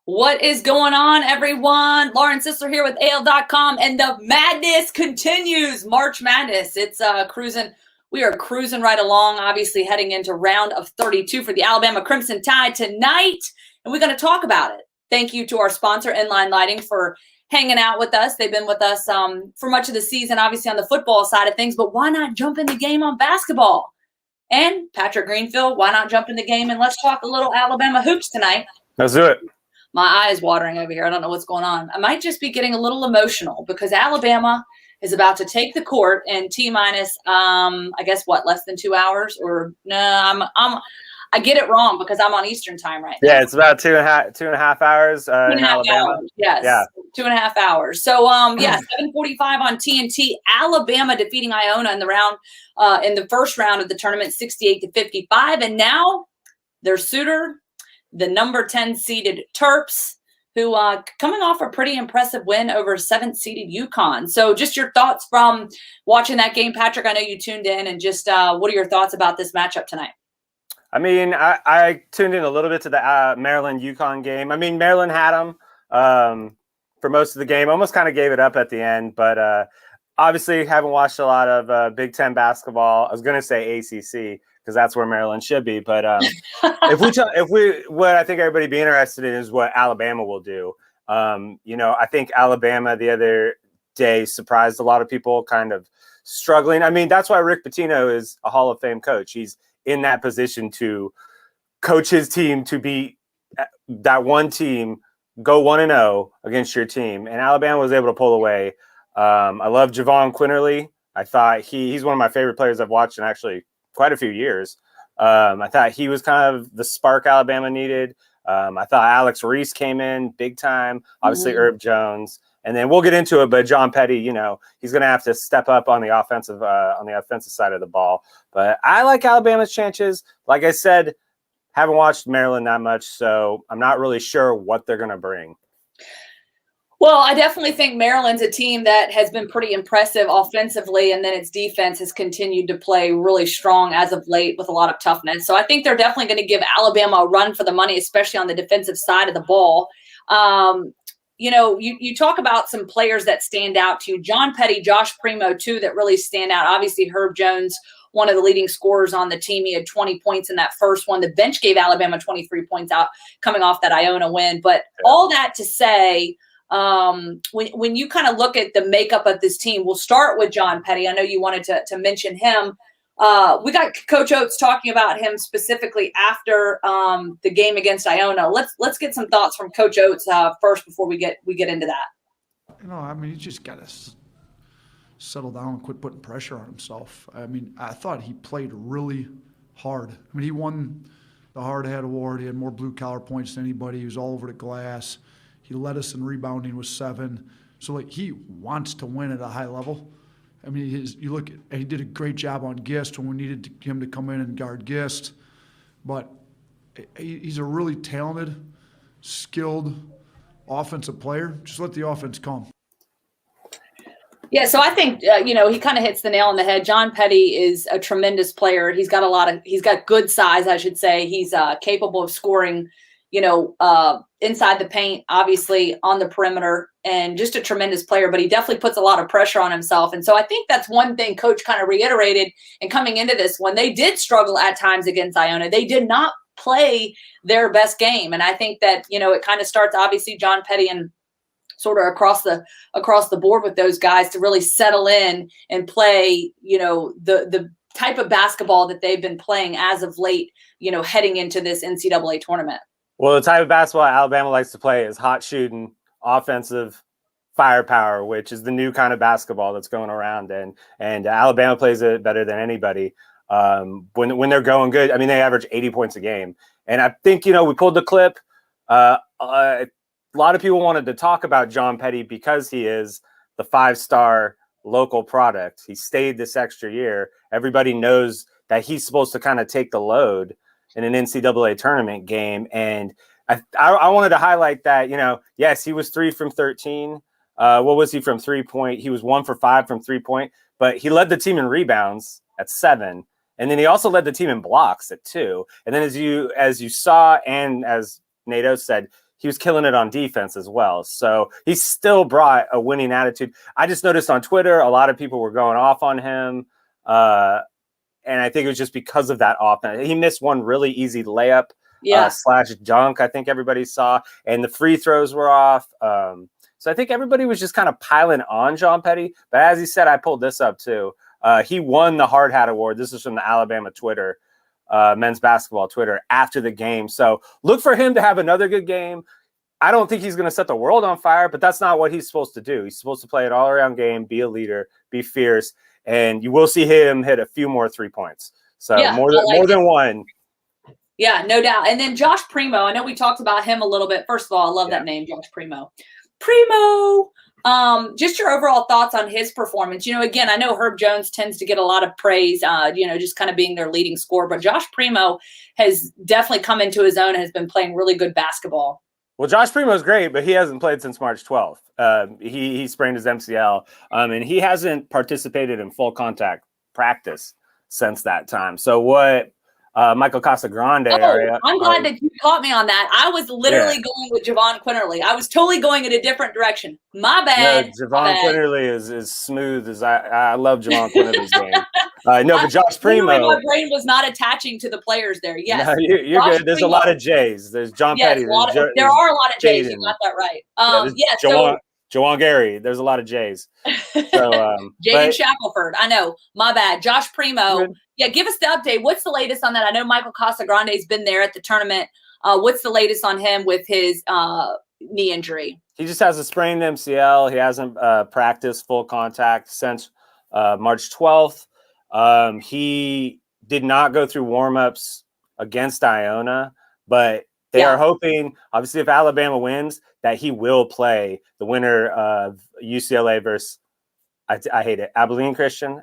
What is going on, everyone? Lauren Sisler here with AL.com, and the madness continues. March Madness. It's cruising. We are cruising right along, obviously heading into round of 32 for the Alabama Crimson Tide tonight, and we're going to talk about it. Thank you to our sponsor, Inline Lighting, for hanging out with us. They've been with us for much of the season, obviously on the football side of things, but why not jump in the game on basketball? And Patrick Greenfield, why not jump in the game and let's talk a little Alabama hoops tonight? Let's do it. My eye is watering over here. I don't know what's going on. I might just be getting a little emotional because Alabama is about to take the court in T-minus, I guess, less than 2 hours? Or no, I get it wrong because I'm on Eastern time right now. Yeah, it's about two and a half hours in Alabama. Hours, yes, yeah. 2.5 hours. So, 7:45 on TNT. Alabama defeating Iona in the round, in the first round of the tournament, 68-55, and now their suitor, the number 10 seeded Terps, who coming off a pretty impressive win over 7th seeded UConn. So just your thoughts from watching that game, Patrick. I know you tuned in, and just what are your thoughts about this matchup tonight? I mean, I tuned in a little bit to the Maryland-UConn game. I mean, Maryland had them for most of the game, almost kind of gave it up at the end, but obviously haven't watched a lot of Big Ten basketball. I was going to say ACC, because that's where Maryland should be. But what I think everybody be interested in is what Alabama will do. I think Alabama the other day surprised a lot of people, kind of struggling. I mean, that's why Rick Pitino is a Hall of Fame coach. He's in that position to coach his team to beat that one team, go 1-0 against your team. And Alabama was able to pull away. I love Javon Quinterly. I thought he's one of my favorite players I've watched in actually quite a few years. I thought he was kind of the spark Alabama needed. I thought Alex Reese came in big time, obviously Herb Jones, and then we'll get into it. But John Petty, he's going to have to step up on the offensive side of the ball. But I like Alabama's chances. Like I said, haven't watched Maryland that much, so I'm not really sure what they're going to bring. Well, I definitely think Maryland's a team that has been pretty impressive offensively, and then its defense has continued to play really strong as of late with a lot of toughness. So I think they're definitely going to give Alabama a run for the money, especially on the defensive side of the ball. You talk about some players that stand out to you. John Petty, Josh Primo, two that really stand out. Obviously, Herb Jones, one of the leading scorers on the team. He had 20 points in that first one. The bench gave Alabama 23 points out coming off that Iona win. But all that to say, when you kind of look at the makeup of this team, we'll start with John Petty. I know you wanted to mention him. We got Coach Oates talking about him specifically after the game against Iona. Let's get some thoughts from Coach Oates first before we get into that. I mean, you just got to settle down and quit putting pressure on himself. I mean, I thought he played really hard. I mean, he won the Hard Hat Award. He had more blue-collar points than anybody. He was all over the glass. He led us in rebounding with 7. So, he wants to win at a high level. I mean, he did a great job on Gist when we needed him to come in and guard Gist. But he's a really talented, skilled offensive player. Just let the offense come. Yeah, so I think, he kind of hits the nail on the head. John Petty is a tremendous player. He's got good size, I should say. He's capable of scoring, inside the paint, obviously on the perimeter, and just a tremendous player, but he definitely puts a lot of pressure on himself. And so I think that's one thing Coach kind of reiterated. And coming into this, when they did struggle at times against Iona, they did not play their best game. And I think that, it kind of starts, obviously, John Petty and sort of across the board with those guys to really settle in and play, the type of basketball that they've been playing as of late, heading into this NCAA tournament. Well, the type of basketball Alabama likes to play is hot shooting, offensive firepower, which is the new kind of basketball that's going around. And Alabama plays it better than anybody when they're going good. I mean, they average 80 points a game. And I think, we pulled the clip. A lot of people wanted to talk about John Petty because he is the 5-star local product. He stayed this extra year. Everybody knows that he's supposed to kind of take the load in an NCAA tournament game. And I wanted to highlight that, yes, he was 3 from 13. What was he from 3-point? He was 1 for 5 from 3-point, but he led the team in rebounds at 7. And then he also led the team in blocks at 2. And then as you saw, and as Nato said, he was killing it on defense as well. So he still brought a winning attitude. I just noticed on Twitter, a lot of people were going off on him. And I think it was just because of that offense. He missed one really easy layup slash dunk, I think everybody saw. And the free throws were off. So I think everybody was just kind of piling on John Petty. But as he said, I pulled this up too. He won the Hard Hat Award. This is from the Alabama Twitter. Men's basketball Twitter after the game. So look for him to have another good game. I don't think he's going to set the world on fire, but that's not what he's supposed to do. He's supposed to play an all-around game, be a leader, be fierce, and you will see him hit a few more 3 points. So more than one. Yeah, no doubt. And then Josh Primo, I know we talked about him a little bit. First of all, I love that name, Josh Primo. Just your overall thoughts on his performance. Again, I know Herb Jones tends to get a lot of praise, just kind of being their leading scorer, but Josh Primo has definitely come into his own and has been playing really good basketball. Well, Josh Primo's great, but he hasn't played since March 12th. He sprained his MCL, and he hasn't participated in full contact practice since that time. So what Michael Casagrande. I'm glad that you caught me on that. I was literally going with Javon Quinterly. I was totally going in a different direction. My bad. No, Javon Quinterly is smooth as I love Javon Quinterly's game. But Josh Primo. My brain was not attaching to the players there. Yes. No, you're good. There's Primo. A lot of J's. There's John Petty. There are a lot of J's. You got that right. Jawan Gary. There's a lot of J's. So, Jaden Shackelford. I know. My bad. Josh Primo. Good. Yeah, give us the update. What's the latest on that? I know Michael Casagrande's been there at the tournament. What's the latest on him with his knee injury? He just has a sprained MCL. He hasn't practiced full contact since March 12th. He did not go through warmups against Iona, but they are hoping, obviously, if Alabama wins, that he will play the winner of UCLA versus, I hate it, Abilene Christian.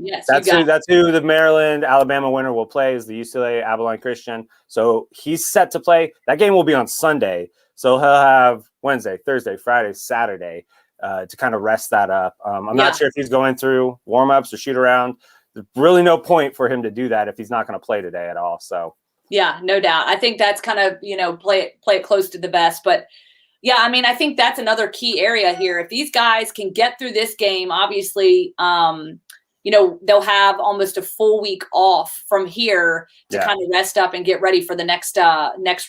Yes. That's who the Maryland Alabama winner will play, is the UCLA Abilene Christian. So he's set to play. That game will be on Sunday. So he'll have Wednesday, Thursday, Friday, Saturday to kind of rest that up. I'm not sure if he's going through warm-ups or shoot around. There's really no point for him to do that if he's not going to play today at all. So yeah, no doubt. I think that's kind of, play it close to the best. But yeah, I mean, I think that's another key area here. If these guys can get through this game, obviously, they'll have almost a full week off from here to kind of rest up and get ready for the next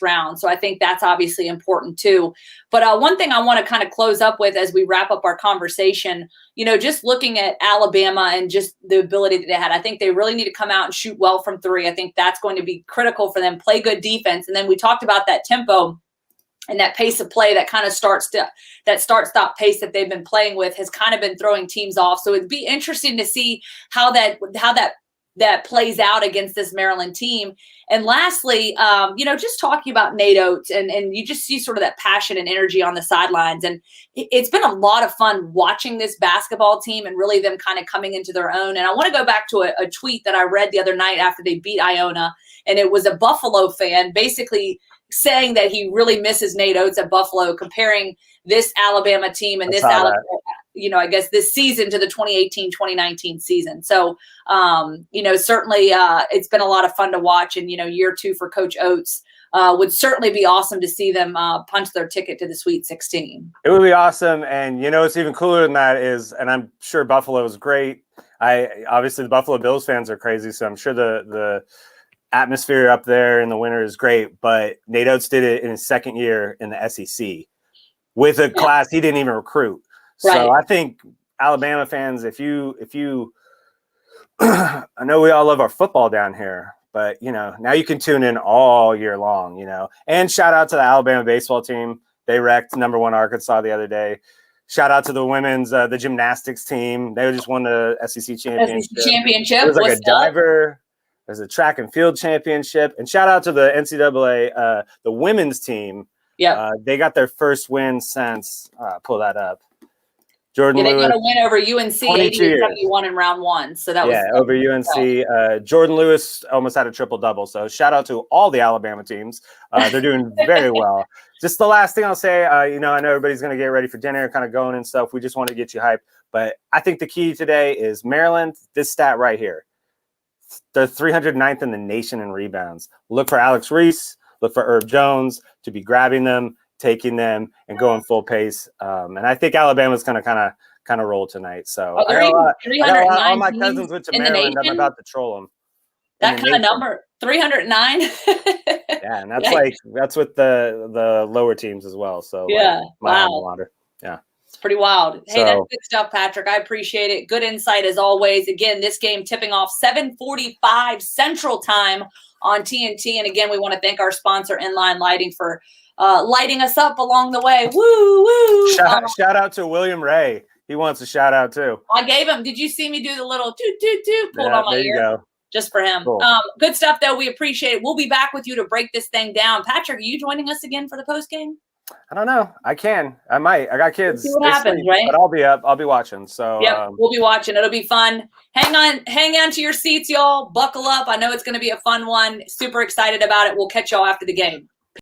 round. So I think that's obviously important too. But one thing I want to kind of close up with as we wrap up our conversation, just looking at Alabama and just the ability that they had, I think they really need to come out and shoot well from three. I think that's going to be critical for them. Play good defense. And then we talked about that tempo. And that pace of play, that kind of start-stop pace that they've been playing with has kind of been throwing teams off. So it'd be interesting to see how that plays out against this Maryland team. And lastly, just talking about Nate Oates, and you just see sort of that passion and energy on the sidelines. And it's been a lot of fun watching this basketball team and really them kind of coming into their own. And I want to go back to a tweet that I read the other night after they beat Iona, and it was a Buffalo fan basically saying that he really misses Nate Oates at Buffalo, comparing this Alabama team and this Alabama, I guess this season to the 2018-2019 season. So, certainly it's been a lot of fun to watch, and, year two for Coach Oates would certainly be awesome to see them punch their ticket to the Sweet 16. It would be awesome. And, it's even cooler than that is, and I'm sure Buffalo is great. Obviously the Buffalo Bills fans are crazy. So I'm sure the atmosphere up there in the winter is great, but Nate Oates did it in his second year in the SEC with a class he didn't even recruit. So I think Alabama fans, if you, I know we all love our football down here, but now you can tune in all year long, and shout out to the Alabama baseball team. They wrecked #1 Arkansas the other day. Shout out to the women's, the gymnastics team. They just won the SEC championship. It was like a diver. There's a track and field championship, and shout out to the NCAA, the women's team. Yeah, they got their first win since. Pull that up. Jordan Lewis. They got a win over UNC 80-71 in round one. So that was over UNC. Jordan Lewis almost had a triple double. So shout out to all the Alabama teams. They're doing very well. Just the last thing I'll say. I know everybody's going to get ready for dinner, kind of going and stuff. We just want to get you hyped, but I think the key today is Maryland. This stat right here. They're 309th in the nation in rebounds. Look for Alex Reese. look for Herb Jones to be grabbing them, taking them, and going full pace. And I think Alabama's going to kind of roll tonight. So I got all my cousins went to Maryland. I'm about to troll them. That kind of number, 309. Yeah, and that's with the lower teams as well. So yeah, my alma wow. mater. Yeah. It's pretty wild. Hey, that's good stuff, Patrick. I appreciate it. Good insight as always. Again, this game tipping off 7:45 Central Time on TNT. And again, we want to thank our sponsor, Inline Lighting, for lighting us up along the way. Woo, woo. Shout out to William Ray. He wants a shout out too. I gave him. Did you see me do the little toot, toot, toot? Pulled on my ear. There you go. Just for him. Cool. Good stuff, though. We appreciate it. We'll be back with you to break this thing down. Patrick, are you joining us again for the post game? I don't know. I can. I might. I got kids. We'll see what happens, right? But I'll be up. I'll be watching. So we'll be watching. It'll be fun. Hang on to your seats, y'all. Buckle up. I know it's going to be a fun one. Super excited about it. We'll catch y'all after the game.